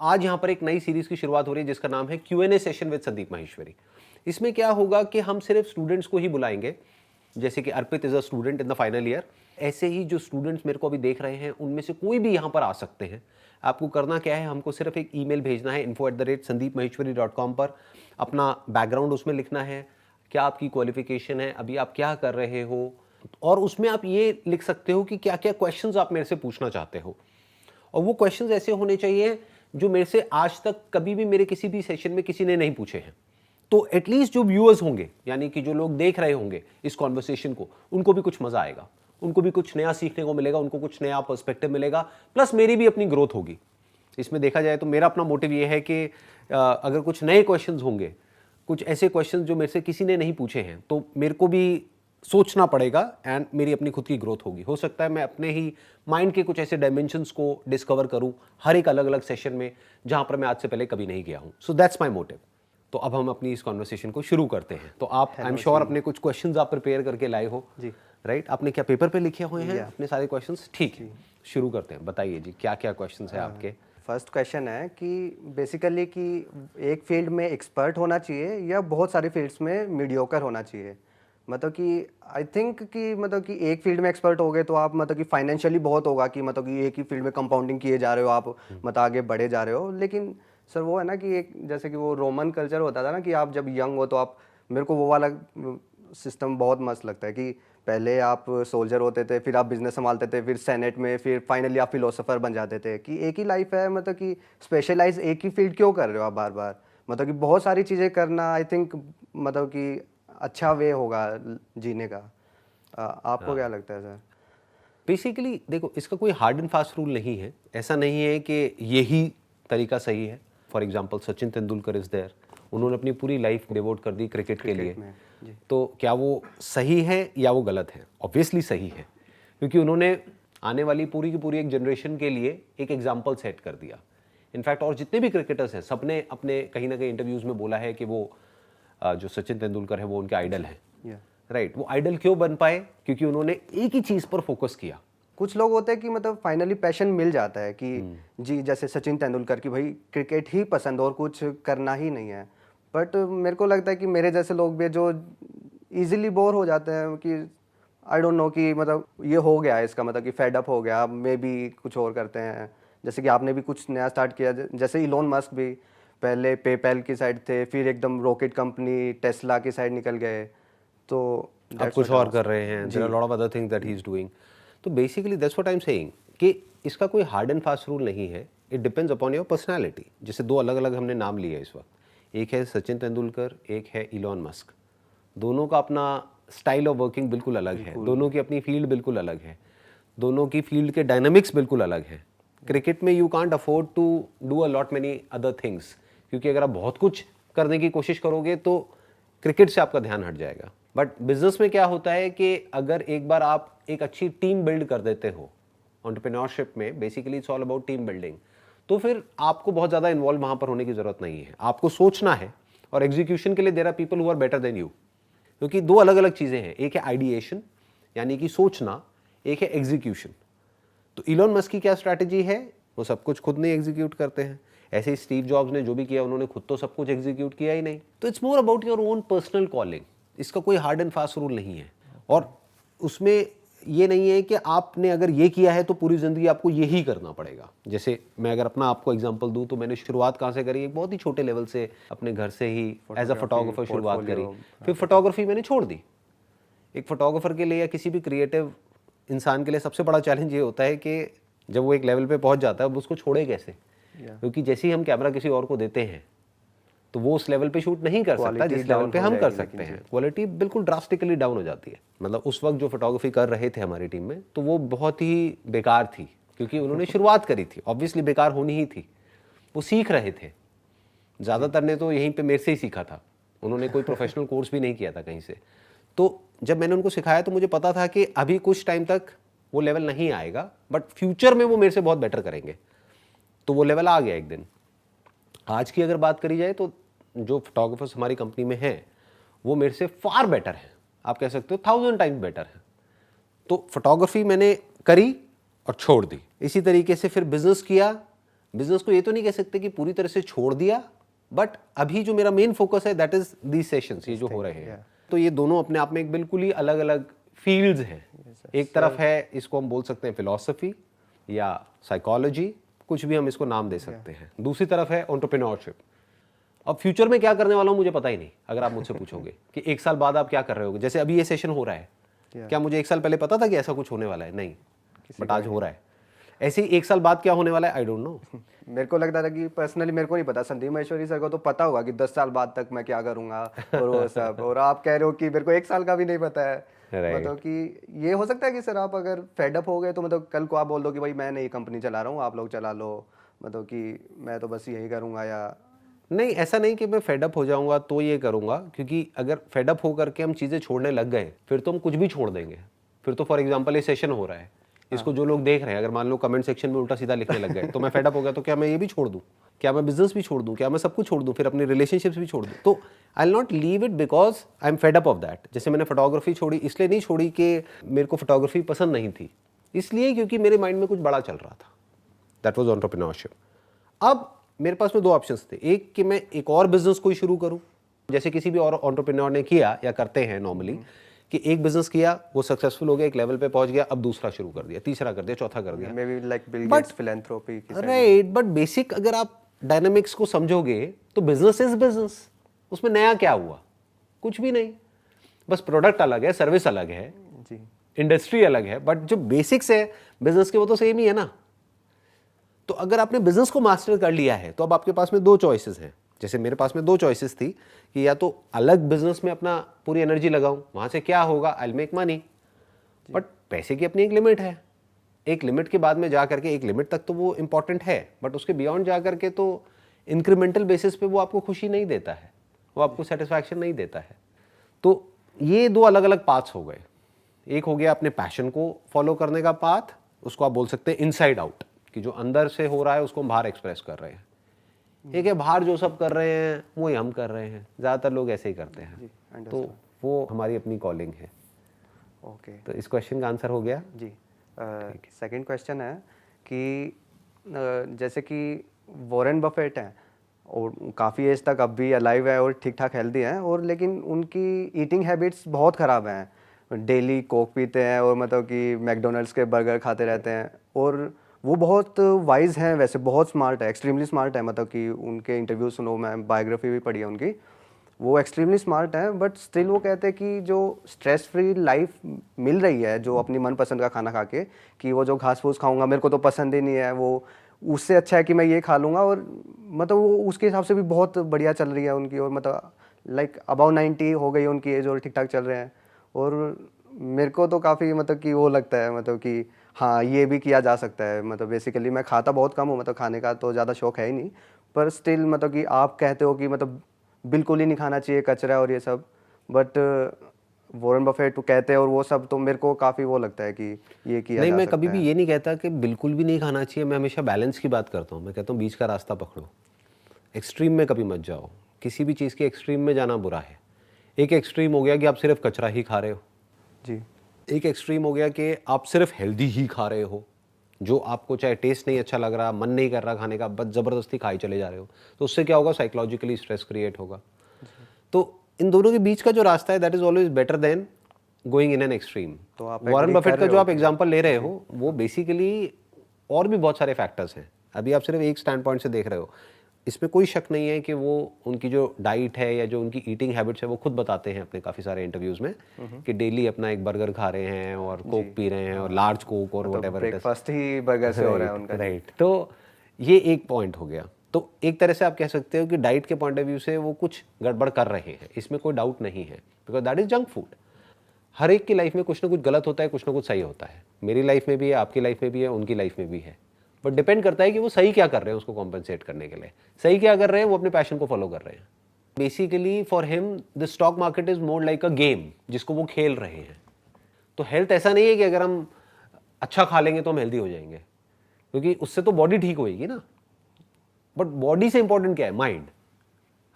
आज यहाँ पर एक नई सीरीज की शुरुआत हो रही है जिसका नाम है Q&A session with Sandeep Maheshwari. इसमें क्या होगा कि हम सिर्फ स्टूडेंट्स को ही बुलाएंगे, जैसे कि Arpit is a student in the final year. ऐसे ही जो स्टूडेंट्स मेरे को अभी देख रहे हैं उनमें से कोई भी यहाँ पर आ सकते हैं। आपको करना क्या है, हमको सिर्फ एक ईमेल भेजना है info@sandeepmaheshwari.com पर। अपना बैकग्राउंड उसमें लिखना है, क्या आपकी क्वालिफिकेशन है, अभी आप क्या कर रहे हो, और उसमें आप ये लिख सकते हो कि क्या क्या क्वेश्चंस आप मेरे से पूछना चाहते हो। और वो क्वेश्चंस ऐसे होने चाहिए जो मेरे से आज तक कभी भी मेरे किसी भी सेशन में किसी ने नहीं पूछे हैं। तो एटलीस्ट जो व्यूअर्स होंगे, यानी कि जो लोग देख रहे होंगे इस कॉन्वर्सेशन को, उनको भी कुछ मजा आएगा, उनको भी कुछ नया सीखने को मिलेगा, उनको कुछ नया पर्सपेक्टिव मिलेगा, प्लस मेरी भी अपनी ग्रोथ होगी। इसमें देखा जाए तो मेरा अपना मोटिव ये है कि अगर कुछ नए क्वेश्चंस होंगे, कुछ ऐसे क्वेश्चंस जो मेरे से किसी ने नहीं पूछे हैं, तो मेरे को भी सोचना पड़ेगा एंड मेरी अपनी खुद की ग्रोथ होगी। हो सकता है मैं अपने ही माइंड के कुछ ऐसे डायमेंशंस को डिस्कवर करूं हर एक अलग अलग सेशन में जहां पर मैं आज से पहले कभी नहीं गया हूं। So that's my motive. तो अब हम अपनी इस कॉन्वर्सेशन को शुरू करते हैं। तो आप आई एम श्योर अपने कुछ क्वेश्चंस आप प्रिपेयर करके लाए हो जी, राइट? आपने क्या पेपर पे लिखे हुए हैं अपने सारे क्वेश्चंस? ठीक है, शुरू करते हैं। बताइए जी, क्या क्या क्वेश्चंस है आपके? फर्स्ट क्वेश्चन है कि बेसिकली कि एक फील्ड में एक्सपर्ट होना चाहिए या बहुत सारे फील्ड्स में मीडियोकर होना चाहिए। मतलब कि आई थिंक कि मतलब कि एक फील्ड में एक्सपर्ट हो गए तो आप मतलब कि फाइनेंशियली बहुत होगा कि मतलब कि एक ही फील्ड में कंपाउंडिंग किए जा रहे हो आप, मतलब आगे बढ़े जा रहे हो। लेकिन सर वो है ना कि एक जैसे कि वो रोमन कल्चर होता था ना कि आप जब यंग हो तो आप, मेरे को वो वाला सिस्टम बहुत मस्त लगता है कि पहले आप सोल्जर होते थे, फिर आप बिजनेस संभालते थे, फिर सेनेट में, फिर फाइनली आप फिलोसोफर बन जाते थे। कि एक ही लाइफ है, मतलब कि स्पेशलाइज एक ही फील्ड क्यों कर रहे हो आप बार बार? मतलब कि बहुत सारी चीज़ें करना आई थिंक मतलब कि अच्छा वे होगा जीने का। आपको क्या लगता है सर? बेसिकली देखो, इसका कोई हार्ड एंड फास्ट रूल नहीं है। ऐसा नहीं है कि यही तरीका सही है। For example Sachin Tendulkar is there, उन्होंने अपनी पूरी लाइफ डिवोट कर दी क्रिकेट के लिए। तो क्या वो सही है या वो गलत है? ऑब्वियसली सही है, क्योंकि उन्होंने आने वाली पूरी की पूरी एक जनरेशन के लिए एक एग्जाम्पल सेट कर दिया। इनफैक्ट और जितने भी क्रिकेटर्स हैं सबने अपने कहीं ना कहीं इंटरव्यूज में बोला है कि वो जो सचिन तेंदुलकर है वो उनके आइडल है। राइट, वो आइडल क्यों बन पाए? क्योंकि उन्होंने एक ही चीज पर फोकस किया। कुछ लोग होते हैं कि मतलब फाइनली पैशन मिल जाता है कि जी, जैसे सचिन तेंदुलकर की भाई क्रिकेट ही पसंद और कुछ करना ही नहीं है। बट मेरे को लगता है कि मेरे जैसे लोग भी जो इजीली बोर हो जाते हैं कि आई डोंट नो कि मतलब ये हो गया है इसका मतलब कि फेड अप हो गया, मे भी कुछ और करते हैं। जैसे कि आपने भी कुछ नया स्टार्ट किया, जैसे इलोन मस्क भी पहले पेपैल की साइड थे, फिर एकदम रॉकेट कंपनी टेस्ला की साइड निकल गए, तो अब कुछ और कर रहे हैं। There are lot of other things that he is doing. तो basically that's what I am saying कि इसका कोई हार्ड एंड फास्ट रूल नहीं है। It depends upon your personality. जैसे दो अलग अलग हमने नाम लिए इस वक्त, एक है सचिन तेंदुलकर, एक है इलॉन मस्क। दोनों का अपना स्टाइल ऑफ वर्किंग बिल्कुल अलग है, दोनों की अपनी फील्ड बिल्कुल अलग है, दोनों की फील्ड के डायनामिक्स बिल्कुल अलग है। क्रिकेट में you can't afford to do a lot many other things, क्योंकि अगर आप बहुत कुछ करने की कोशिश करोगे तो क्रिकेट से आपका ध्यान हट जाएगा। बट बिजनेस में क्या होता है कि अगर एक बार आप एक अच्छी टीम बिल्ड कर देते हो, एंटरप्रेन्योरशिप में basically it's all about team building, तो फिर आपको बहुत ज़्यादा इन्वॉल्व वहाँ पर होने की ज़रूरत नहीं है। आपको सोचना है और एग्जीक्यूशन के लिए there are people who are better than you. क्योंकि दो अलग अलग चीज़ें हैं, एक है आइडिएशन यानी कि सोचना, एक है एग्जीक्यूशन। तो इलॉन मस्क की क्या स्ट्रैटेजी है? वो सब कुछ खुद नहीं एग्जीक्यूट करते हैं। ऐसे ही स्टीव जॉब्स ने जो भी किया उन्होंने खुद तो सब कुछ एग्जीक्यूट किया ही नहीं। तो it's more about your own personal calling. इसका कोई हार्ड एंड फास्ट रूल नहीं है। और उसमें ये नहीं है कि आपने अगर ये किया है तो पूरी ज़िंदगी आपको यही करना पड़ेगा। जैसे मैं अगर अपना आपको एग्जांपल दूं तो मैंने शुरुआत कहाँ से करी? एक बहुत ही छोटे लेवल से अपने घर से ही एज अ फोटोग्राफर शुरुआत करी। फिर फोटोग्राफी मैंने छोड़ दी। एक फोटोग्राफर के लिए या किसी भी क्रिएटिव इंसान के लिए सबसे बड़ा चैलेंज ये होता है कि जब वो एक लेवल पे पहुंच जाता है अब उसको छोड़े कैसे? क्योंकि जैसे ही हम कैमरा किसी और को देते हैं तो वो उस लेवल पे शूट नहीं कर सकता जिस लेवल पे हम कर सकते हैं। क्वालिटी बिल्कुल ड्रास्टिकली डाउन हो जाती है। मतलब उस वक्त जो फोटोग्राफी कर रहे थे हमारी टीम में, तो वो बहुत ही बेकार थी, क्योंकि उन्होंने शुरुआत करी थी। ऑब्वियसली बेकार होनी ही थी। वो सीख रहे थे, ज़्यादातर ने तो यहीं पे मेरे से ही सीखा था। उन्होंने कोई प्रोफेशनल कोर्स भी नहीं किया था कहीं से। तो जब मैंने उनको सिखाया तो मुझे पता था कि अभी कुछ टाइम तक वो लेवल नहीं आएगा, बट फ्यूचर में वो मेरे से बहुत बेटर करेंगे। तो वो लेवल आ गया एक दिन। आज की अगर बात करी जाए तो जो फोटोग्राफर्स हमारी कंपनी में हैं वो मेरे से फार बेटर हैं। आप कह सकते हो 1000 टाइम्स बेटर है। तो फोटोग्राफी मैंने करी और छोड़ दी। इसी तरीके से फिर बिजनेस किया, बिजनेस को ये तो नहीं कह सकते कि पूरी तरह से छोड़ दिया, बट अभी जो मेरा मेन फोकस है दैट इज दीज सेशंस, ये जो हो रहे हैं। तो ये दोनों अपने आप में एक बिल्कुल ही अलग अलग फील्ड्स हैं। एक तरफ है, इसको हम बोल सकते हैं फिलॉसफी या साइकोलॉजी, कुछ भी हम इसको नाम दे सकते हैं। दूसरी तरफ है एंटरप्रेन्योरशिप। अब फ्यूचर में क्या करने वाला हूँ मुझे पता ही नहीं। अगर आप मुझसे पूछोगे कि 1 साल बाद आप क्या कर रहे होगे, जैसे अभी ये सेशन हो रहा है, क्या मुझे 1 साल पहले पता था कि ऐसा कुछ होने वाला है? नहीं, बट आज हो रहा है। ऐसे ही 1 साल बाद क्या होने वाला है, आई डोंट नो। मेरे को लगता था कि पर्सनली मेरे को नहीं पता, संदीप महेश्वरी सर को तो पता होगा कि 10 साल बाद तक मैं क्या करूंगा और वो सब, और आप कह रहे हो कि मेरे को 1 साल का भी नहीं पता है। मतलब कि ये हो सकता है कि सर आप अगर फेडअप हो गए तो मतलब कल को आप बोल दो कि भाई मैं नई कंपनी चला रहा हूँ, आप लोग चला लो, मतलब कि मैं तो बस यही करूँगा, या नहीं, ऐसा नहीं कि मैं फेडअप हो जाऊंगा तो ये करूंगा, क्योंकि अगर फेडअप हो करके हम चीज़ें छोड़ने लग गए फिर तो हम कुछ भी छोड़ देंगे। फिर तो फॉर एग्जांपल ये सेशन हो रहा है, इसको जो लोग देख रहे हैं, अगर मान लो कमेंट सेक्शन में उल्टा सीधा लिखने लग गए तो मैं फेडअप हो गया, तो क्या मैं ये भी छोड़ दूं? क्या मैं बिजनेस भी छोड़ दूं? क्या मैं सब कुछ छोड़ दूं? फिर अपनी रिलेशनशिप्स भी छोड़ दूं? तो I will not leave it because I am fed up of that. जैसे मैंने फोटोग्राफी छोड़ी, इसलिए नहीं छोड़ी कि मेरे को फोटोग्राफी पसंद नहीं थी, इसलिए क्योंकि मेरे माइंड में कुछ बड़ा चल रहा था। That was entrepreneurship. अब मेरे पास में 2 ऑप्शंस थे, एक कि मैं एक और बिजनेस कोई शुरू करूं, जैसे किसी भी और एंटरप्रेन्योर ने किया या करते हैं नॉर्मली, कि एक बिजनेस किया, वो सक्सेसफुल हो गया, एक लेवल पे पहुंच गया, अब दूसरा शुरू कर दिया, तीसरा कर दिया, चौथा कर दिया। May be like Bill Gates philanthropy की साइड। राइट, बट बेसिक अगर आप डायनामिक्स को समझोगे तो बिजनेस इज बिजनेस। उसमें नया क्या हुआ? कुछ भी नहीं, बस प्रोडक्ट अलग है, सर्विस अलग है जी, इंडस्ट्री अलग है, बट जो बेसिक्स है बिजनेस के वो तो सेम ही है ना। तो अगर आपने बिजनेस को मास्टर कर लिया है तो अब आपके पास में 2 चॉइसेस हैं। जैसे मेरे पास में 2 चॉइसेस थी कि या तो अलग बिजनेस में अपना पूरी एनर्जी लगाऊं, वहां से क्या होगा, I will make money, but पैसे की अपनी एक लिमिट है। एक लिमिट के बाद में जा करके, एक लिमिट तक तो वो इंपॉर्टेंट है, बट उसके बियॉन्ड जा करके तो इंक्रीमेंटल बेसिस पे वो आपको खुशी नहीं देता है, वो आपको सेटिस्फैक्शन नहीं देता है। तो ये 2 अलग अलग पाथ्स हो गए। एक हो गया अपने पैशन को फॉलो करने का पाथ, उसको आप बोल सकते हैं इनसाइड आउट, कि जो अंदर से हो रहा है उसको हम बाहर एक्सप्रेस कर रहे हैं। एक है बाहर जो सब कर रहे हैं वही हम कर रहे हैं, ज़्यादातर लोग ऐसे ही करते हैं। तो वो हमारी अपनी कॉलिंग है। ओके, तो इस क्वेश्चन का आंसर हो गया जी। सेकंड क्वेश्चन है कि जैसे कि वॉरेन बफेट हैं और काफ़ी एज तक अब भी अलाइव है और ठीक ठाक हेल्दी हैं, और लेकिन उनकी ईटिंग हैबिट्स बहुत ख़राब हैं। डेली कोक पीते हैं और मतलब कि मैकडोनल्ड्स के बर्गर खाते रहते हैं, और वो बहुत वाइज हैं, वैसे बहुत स्मार्ट है, एक्सट्रीमली स्मार्ट है। मतलब कि उनके इंटरव्यू सुनो, मैं बायोग्राफी भी पढ़ी है उनकी, वो एक्सट्रीमली स्मार्ट हैं, बट स्टिल वो कहते हैं कि जो स्ट्रेस फ्री लाइफ मिल रही है, जो अपनी मनपसंद का खाना खा के, कि वो जो घास फूस खाऊंगा मेरे को तो पसंद ही नहीं है, वो उससे अच्छा है कि मैं ये खा लूँगा, और मतलब वो उसके हिसाब से भी बहुत बढ़िया चल रही है उनकी, और मतलब लाइक अबाउ 90 हो गई उनकी एज और ठीक ठाक चल रहे हैं। और मेरे को तो काफ़ी मतलब कि वो लगता है, मतलब कि हाँ ये भी किया जा सकता है। मतलब बेसिकली मैं खाता बहुत कम हूँ, मतलब खाने का तो ज़्यादा शौक है ही नहीं, पर स्टिल मतलब कि आप कहते हो कि मतलब बिल्कुल ही नहीं खाना चाहिए, कचरा और ये सब, बट वॉरेन बफेट कहते हैं और वो सब, तो मेरे को काफ़ी वो लगता है कि ये किया नहीं, जा मैं सकता कभी है। भी ये नहीं कहता कि बिल्कुल भी नहीं खाना चाहिए। मैं हमेशा बैलेंस की बात करता हूँ। मैं कहता हूँ बीच का रास्ता पकड़ो, एक्सट्रीम में कभी मत जाओ। किसी भी चीज़ के एक्सट्रीम में जाना बुरा है। एक एक्सट्रीम हो गया कि आप सिर्फ कचरा ही खा रहे हो, जी, एक एक्सट्रीम हो गया कि आप सिर्फ हेल्दी ही खा रहे हो, जो आपको चाहे टेस्ट नहीं अच्छा लग रहा, मन नहीं कर रहा खाने का, बस ज़बरदस्ती खाई चले जा रहे हो। तो उससे क्या होगा, साइकोलॉजिकली स्ट्रेस क्रिएट होगा। तो इन दोनों के बीच का जो रास्ता है that is always better than going in an extreme. तो आप वॉरेन agree बफेट कर का रहे जो हो आप कि- एग्जांपल ले रहे हो वो बेसिकली और भी बहुत सारे फैक्टर्स हैं। अभी आप सिर्फ एक स्टैंड पॉइंट से देख रहे हो। इसमें कोई शक नहीं है कि वो उनकी जो डाइट है या जो उनकी ईटिंग हैबिट्स है वो खुद बताते हैं अपने काफ़ी सारे इंटरव्यूज़ में कि डेली अपना एक बर्गर खा रहे हैं और कोक पी रहे हैं और लार्ज कोक और मतलब whatever it is. Breakfast he burger से हो रहा है उनका। राइट, तो ये एक पॉइंट हो गया। तो एक तरह से आप कह सकते हो कि डाइट के पॉइंट ऑफ व्यू से वो कुछ गड़बड़ कर रहे हैं, इसमें कोई डाउट नहीं है, because that is junk food. हर एक की लाइफ में कुछ ना कुछ गलत होता है, कुछ ना कुछ सही होता है। मेरी लाइफ में भी है, आपकी लाइफ में भी है, उनकी लाइफ में भी है, बट डिपेंड करता है कि वो सही क्या कर रहे हैं उसको कॉम्पनसेट करने के लिए। सही क्या कर रहे हैं, वो अपने पैशन को फॉलो कर रहे हैं। Basically for him the stock market is more like a game जिसको वो खेल रहे हैं। तो हेल्थ ऐसा नहीं है कि अगर हम अच्छा खा लेंगे तो हम हेल्दी हो जाएंगे, क्योंकि उससे तो बॉडी ठीक होएगी ना। बट बॉडी से इंपॉर्टेंट क्या है, माइंड।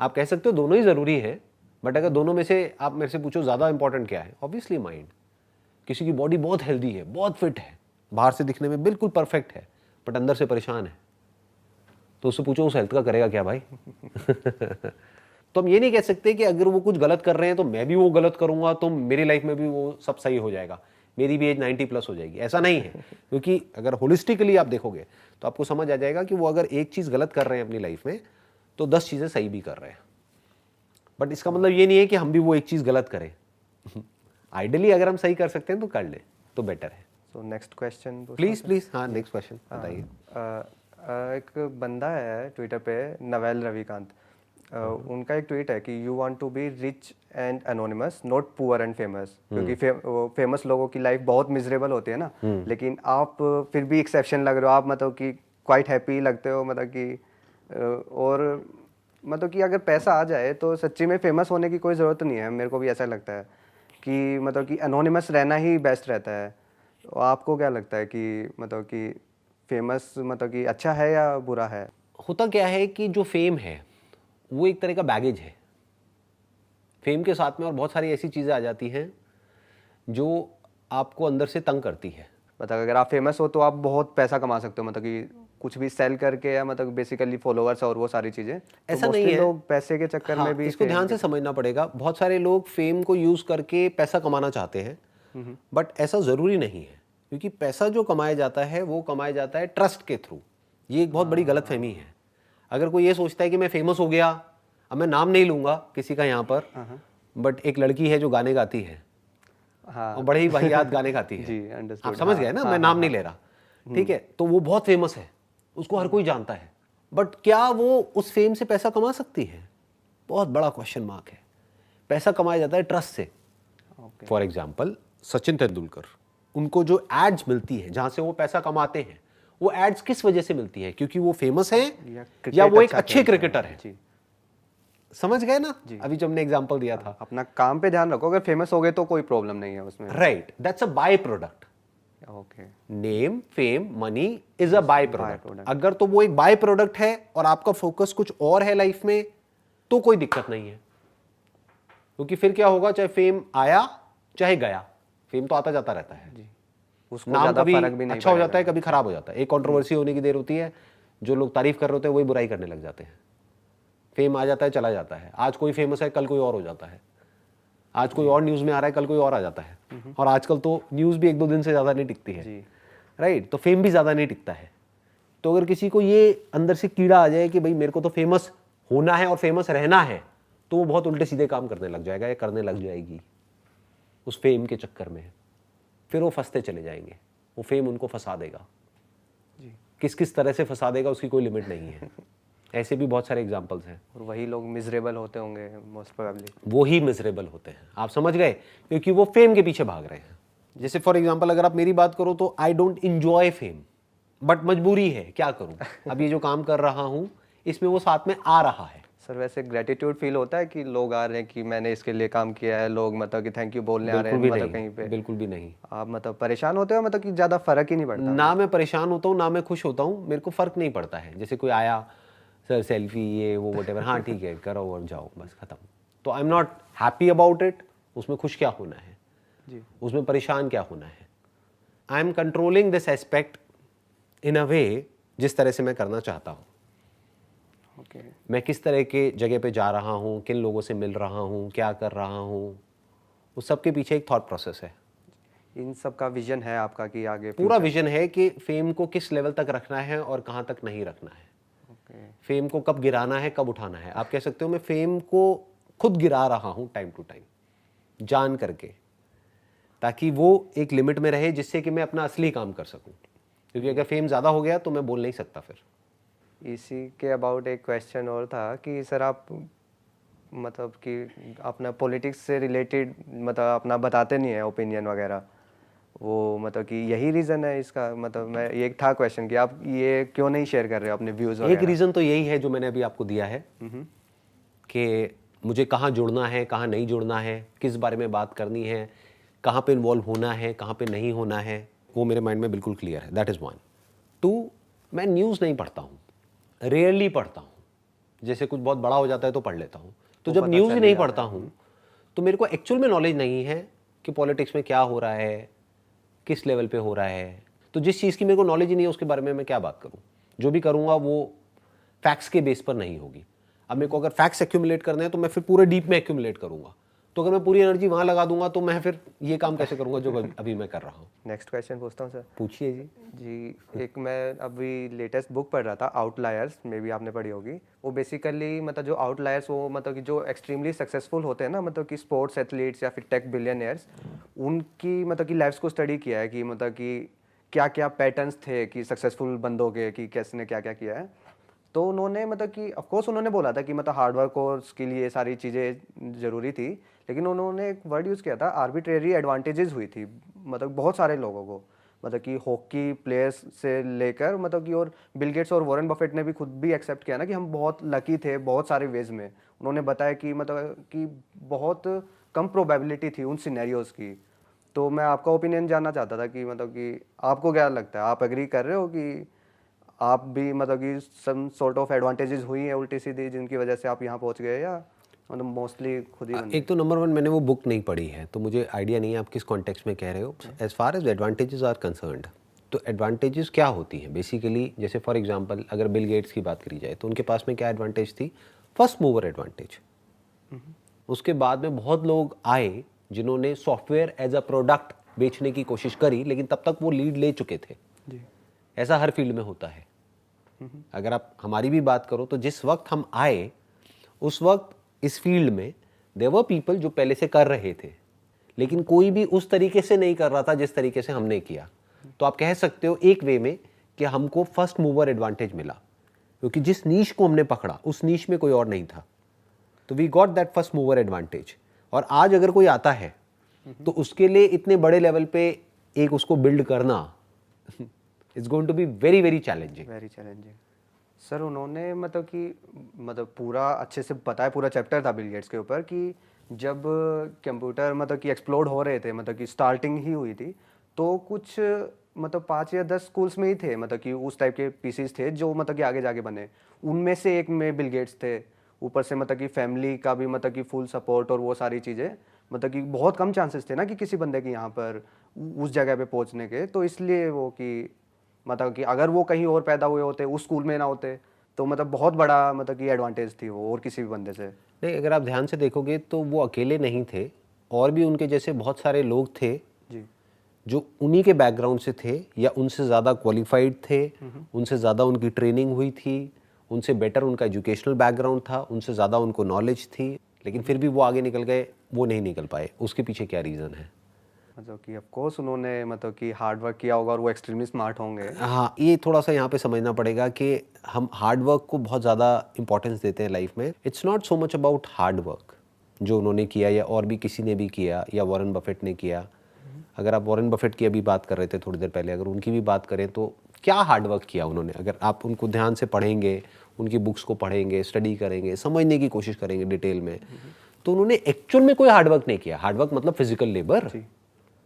आप कह सकते हो दोनों ही जरूरी है, बट अगर दोनों में से आप मेरे से पूछो ज्यादा इंपॉर्टेंट क्या है, ऑब्वियसली माइंड। किसी की बॉडी बहुत हेल्दी है, बहुत फिट है, बाहर से दिखने में बिल्कुल परफेक्ट है, बट अंदर से परेशान है, तो उससे पूछो उस हेल्थ का करेगा क्या भाई। तो हम ये नहीं कह सकते कि अगर वो कुछ गलत कर रहे हैं तो मैं भी वो गलत करूंगा तो मेरी लाइफ में भी वो सब सही हो जाएगा, मेरी भी एज 90+ हो जाएगी, ऐसा नहीं है। क्योंकि अगर होलिस्टिकली आप देखोगे तो आपको समझ आ जाएगा कि वो अगर एक चीज़ गलत कर रहे हैं अपनी लाइफ में तो 10 चीज़ें सही भी कर रहे हैं। बट इसका मतलब ये नहीं है कि हम भी वो एक चीज़ गलत करें। आइडियली अगर हम सही कर सकते हैं तो कर ले तो बेटर है। सो नेक्स्ट क्वेश्चन प्लीज हाँ नेक्स्ट क्वेश्चन बताइए। एक बंदा है ट्विटर पे, नवेल रविकांत, उनका एक ट्वीट है कि you want to be rich and anonymous, not poor and famous. क्योंकि फेमस लोगों की लाइफ बहुत मिजरेबल होती है ना, लेकिन आप फिर भी एक्सेप्शन लग रहे हो, आप मतलब कि क्वाइट हैप्पी लगते हो, मतलब कि और मतलब कि अगर पैसा आ जाए तो सच्ची में फेमस होने की कोई ज़रूरत नहीं है। मेरे को भी ऐसा लगता है कि मतलब कि एनोनिमस रहना ही बेस्ट रहता है। तो आपको क्या लगता है कि मतलब कि फेमस मतलब कि अच्छा है या बुरा है? होता क्या है कि जो फेम है वो एक तरह का बैगेज है। फेम के साथ में और बहुत सारी ऐसी चीज़ें आ जाती हैं जो आपको अंदर से तंग करती है। मतलब अगर आप फेमस हो तो आप बहुत पैसा कमा सकते हो, मतलब कि कुछ भी सेल करके, या मतलब बेसिकली फॉलोअर्स और वो सारी चीज़ें। ऐसा तो नहीं है, लोग पैसे के चक्कर हाँ, में भी इसको ध्यान से समझना पड़ेगा। बहुत सारे लोग फेम को यूज़ करके पैसा कमाना चाहते हैं, बट ऐसा ज़रूरी नहीं है। क्योंकि पैसा जो कमाया जाता है वो कमाया जाता है ट्रस्ट के थ्रू। ये एक बहुत बड़ी गलतफहमी है। अगर कोई ये सोचता है कि मैं फेमस हो गया, अब मैं नाम नहीं लूँगा किसी का यहाँ पर, बट एक लड़की है जो गाने गाती है, हाँ, और बड़े ही वाहियात गाने गाती है। जी, understood, आप समझ गए ना, मैं नाम नहीं ले रहा, ठीक है। तो वो बहुत फेमस है, उसको हर कोई जानता है, बट क्या वो उस फेम से पैसा कमा सकती है? बहुत बड़ा क्वेश्चन मार्क है। पैसा कमाया जाता है ट्रस्ट से। फॉर एग्जाम्पल सचिन तेंदुलकर, उनको जो एड्स मिलती है जहां से वो पैसा कमाते हैं, वो एड्स किस वजह से मिलती है? क्योंकि वो फेमस है या वो एक अच्छे क्रिकेटर है। जी, समझ गए ना अभी जो हमने एग्जांपल दिया था। अपना काम पे ध्यान रखो, अगर फेमस हो गए तो कोई प्रॉब्लम नहीं है उसमें। Right, that's a by product. Okay, name, fame, money is a by product. अगर तो वो एक बाय प्रोडक्ट है और आपका फोकस कुछ और है लाइफ में, तो कोई दिक्कत नहीं है। क्योंकि फिर क्या होगा, चाहे फेम आया चाहे गया, फेम तो आता जाता रहता है जी, उसको नाम ज़्यादा कभी फर्क भी नहीं अच्छा हो जाता पड़ेगा। है, कभी खराब हो जाता है। एक कंट्रोवर्सी होने की देर होती है, जो लोग तारीफ कर रहे होते हैं वही बुराई करने लग जाते हैं। फेम आ जाता है, चला जाता है। आज कोई फेमस है, कल कोई और हो जाता है। आज कोई और न्यूज़ में आ रहा है, कल कोई और आ जाता है। और आजकल तो न्यूज़ भी 1-2 दिन से ज़्यादा नहीं टिकती है, राइट। तो फेम भी ज़्यादा नहीं टिकता है। तो अगर किसी को ये अंदर से कीड़ा आ जाए कि भाई मेरे को तो फेमस होना है और फेमस रहना है, तो वो बहुत उल्टे सीधे काम करने लग जाएगा या करने लग जाएगी उस फेम के चक्कर में। फिर वो फंसते चले जाएंगे, वो फेम उनको फंसा देगा। किस किस तरह से फंसा देगा उसकी कोई लिमिट नहीं है। ऐसे भी बहुत सारे एग्जांपल्स हैं। और वही लोग मिजरेबल होते होंगे मोस्ट प्रोबेबली। वो ही मिजरेबल होते हैं, आप समझ गए, क्योंकि वो फेम के पीछे भाग रहे हैं। जैसे फॉर एग्जांपल अगर आप मेरी बात करो तो I don't enjoy fame, but मजबूरी है, क्या करूं। अब ये जो काम कर रहा हूं इसमें वो साथ में आ रहा है। सर वैसे ग्रेटिट्यूड फील होता है कि लोग आ रहे हैं कि मैंने इसके लिए काम किया है, लोग मतलब कि थैंक यू बोलने आ रहे हैं, मतलब कहीं पे? बिल्कुल भी नहीं। आप मतलब परेशान होते हो, मतलब कि ज़्यादा फर्क ही नहीं पड़ता? ना मैं परेशान होता हूँ ना मैं खुश होता हूँ, मेरे को फर्क नहीं पड़ता है। जैसे कोई आया, सर सेल्फी ये वो वटेवर, हाँ ठीक है करो और जाओ, बस खत्म। तो I am not happy about it. उसमें खुश क्या होना है जी, उसमें परेशान क्या होना है? I am controlling this aspect in a way जिस तरह से मैं करना चाहता हूँ। ओके। मैं किस तरह के जगह पे जा रहा हूँ, किन लोगों से मिल रहा हूँ, क्या कर रहा हूँ, उस सब के पीछे एक थॉट प्रोसेस है। इन सब का विजन है आपका कि आगे पूरा विजन है कि फेम को किस लेवल तक रखना है और कहाँ तक नहीं रखना है। ओके, फेम को कब गिराना है, कब उठाना है। आप कह सकते हो मैं फेम को खुद गिरा रहा हूँ टाइम टू टाइम, जान करके, ताकि वो एक लिमिट में रहे जिससे कि मैं अपना असली काम कर सकूं। क्योंकि अगर फेम ज़्यादा हो गया तो मैं बोल नहीं सकता फिर। इसी के अबाउट एक क्वेश्चन और था कि सर आप मतलब कि अपना पॉलिटिक्स से रिलेटेड मतलब अपना बताते नहीं है ओपिनियन वगैरह, वो मतलब कि यही रीज़न है इसका? मतलब मैं ये था क्वेश्चन कि आप ये क्यों नहीं शेयर कर रहे हो अपने व्यूज़ एक वगैरह? रीज़न तो यही है जो मैंने अभी आपको दिया है कि मुझे कहाँ जुड़ना है, कहाँ नहीं जुड़ना है, किस बारे में बात करनी है, कहाँ पे इन्वॉल्व होना है, कहाँ पे नहीं होना है, वो मेरे माइंड में बिल्कुल क्लियर है। That is 1। 2, मैं न्यूज़ नहीं पढ़ता हूँ, रेयरली पढ़ता हूँ। जैसे कुछ बहुत बड़ा हो जाता है तो पढ़ लेता हूँ। तो जब न्यूज़ ही नहीं पढ़ता हूँ तो मेरे को एक्चुअल में नॉलेज नहीं है कि पॉलिटिक्स में क्या हो रहा है, किस लेवल पे हो रहा है। तो जिस चीज़ की मेरे को नॉलेज ही नहीं है उसके बारे में मैं क्या बात करूँ। जो भी करूँगा वो फैक्ट्स के बेस पर नहीं होगी। अब मेरे को अगर फैक्ट्स एक्यूमुलेट करने हैं तो मैं फिर पूरे डीप में एक्यूमुलेट करूंगा, तो अगर मैं पूरी एनर्जी वहां लगा दूंगा तो मैं फिर ये काम कैसे करूंगा जो अभी मैं कर रहा हूँ। नेक्स्ट क्वेश्चन पूछता हूँ सर। पूछिए जी। जी, एक मैं अभी लेटेस्ट बुक पढ़ रहा था, आउटलायर्स, मे बी आपने पढ़ी होगी। वो बेसिकली मतलब जो आउटलायर्स, वो मतलब कि जो एक्सट्रीमली सक्सेसफुल होते हैं ना, मतलब कि स्पोर्ट्स एथलीट्स या फिर टेक बिलियनियर्स, उनकी मतलब कि लाइफ्स को स्टडी किया है कि मतलब कि क्या क्या पैटर्न्स थे कि सक्सेसफुल बंदों के, कि कैसे ने क्या क्या किया है। तो उन्होंने मतलब कि ऑफ कोर्स उन्होंने बोला था कि मतलब हार्डवर्क और स्किल, ये सारी चीज़ें ज़रूरी थी, लेकिन उन्होंने एक वर्ड यूज़ किया था, आर्बिट्रेरी एडवांटेजेस हुई थी मतलब बहुत सारे लोगों को। मतलब कि हॉकी प्लेयर्स से लेकर मतलब कि, और बिल गेट्स और वॉरेन बफेट ने भी खुद भी एक्सेप्ट किया ना कि हम बहुत लकी थे बहुत सारे वेज में। उन्होंने बताया कि मतलब कि बहुत कम प्रोबेबिलिटी थी उन सिनेरियोज की। तो मैं आपका ओपिनियन जानना चाहता था कि मतलब कि आपको क्या लगता है, आप एग्री कर रहे हो कि आप भी मतलब कि सम सॉर्ट ऑफ एडवांटेजेस हुई हैं उल्टी सीधी जिनकी वजह से आप यहाँ पहुँच गए, या मतलब मोस्टली खुद ही बन एक तो नंबर वन, मैंने वो बुक नहीं पढ़ी है तो मुझे आइडिया नहीं है आप किस कॉन्टेक्स्ट में कह रहे हो। As far as advantages are concerned, तो एडवांटेजेस क्या होती हैं बेसिकली, जैसे फॉर एग्जांपल अगर बिल गेट्स की बात करी जाए तो उनके पास में क्या एडवांटेज थी, फर्स्ट मूवर एडवांटेज। उसके बाद में बहुत लोग आए जिन्होंने सॉफ्टवेयर एज अ प्रोडक्ट बेचने की कोशिश करी, लेकिन तब तक वो लीड ले चुके थे जी। ऐसा हर फील्ड में होता है। अगर आप हमारी भी बात करो तो जिस वक्त हम आए उस वक्त इस फील्ड में देयर वर पीपल जो पहले से कर रहे थे, लेकिन कोई भी उस तरीके से नहीं कर रहा था जिस तरीके से हमने किया। तो आप कह सकते हो एक वे में कि हमको फर्स्ट मूवर एडवांटेज मिला, क्योंकि जिस नीश को हमने पकड़ा उस नीश में कोई और नहीं था, तो we got that first mover advantage. और आज अगर कोई आता है तो उसके लिए इतने बड़े लेवल पे एक उसको बिल्ड करना it's going to be very very challenging. Very challenging sir. उन्होंने मतलब कि मतलब पूरा अच्छे से बताया, पूरा चैप्टर था बिल गेट्स के ऊपर कि जब कंप्यूटर मतलब कि एक्सप्लोड हो रहे थे, मतलब कि स्टार्टिंग ही हुई थी, तो कुछ मतलब 5 या 10 स्कूल्स में ही थे मतलब कि उस टाइप के पीसीज थे जो मतलब कि आगे जाके बने। उनमें से एक में बिल गेट्स थे। ऊपर से मतलब कि फैमिली का भी मतलब कि फुल सपोर्ट और वो सारी चीज़ें, मतलब कि बहुत कम चांसेस थे ना कि किसी बंदे के यहाँ पर उस जगह पे पहुँचने के। तो इसलिए वो कि मतलब कि अगर वो कहीं और पैदा हुए होते, उस स्कूल में ना होते, तो मतलब बहुत बड़ा मतलब कि एडवांटेज थी वो और किसी भी बंदे से। नहीं, अगर आप ध्यान से देखोगे तो वो अकेले नहीं थे, और भी उनके जैसे बहुत सारे लोग थे जी, जो उन्हीं के बैकग्राउंड से थे या उनसे ज़्यादा क्वालिफाइड थे, उनसे ज़्यादा उनकी ट्रेनिंग हुई थी, उनसे बेटर उनका एजुकेशनल बैकग्राउंड था, उनसे ज़्यादा उनको नॉलेज थी, लेकिन फिर भी वो आगे निकल गए, वो नहीं निकल पाए। उसके पीछे क्या रीज़न है? मतलब कि ऑफ कोर्स उन्होंने मतलब कि हार्ड वर्क किया होगा और वो एक्सट्रीमली स्मार्ट होंगे। हाँ, ये थोड़ा सा यहाँ पे समझना पड़ेगा कि हम हार्ड वर्क को बहुत ज़्यादा इंपॉर्टेंस देते हैं लाइफ में। It's not so much about hard work जो उन्होंने किया या और भी किसी ने भी किया या वॉरेन बफेट ने किया। अगर आप वॉरेन बफेट की अभी बात कर रहे थे थोड़ी देर पहले, अगर उनकी भी बात करें तो क्या हार्ड वर्क किया उन्होंने, अगर आप उनको ध्यान से पढ़ेंगे, उनकी बुक्स को पढ़ेंगे, स्टडी करेंगे, समझने की कोशिश करेंगे डिटेल में, तो उन्होंने एक्चुअल में कोई हार्ड वर्क नहीं किया। हार्ड वर्क मतलब फिजिकल लेबर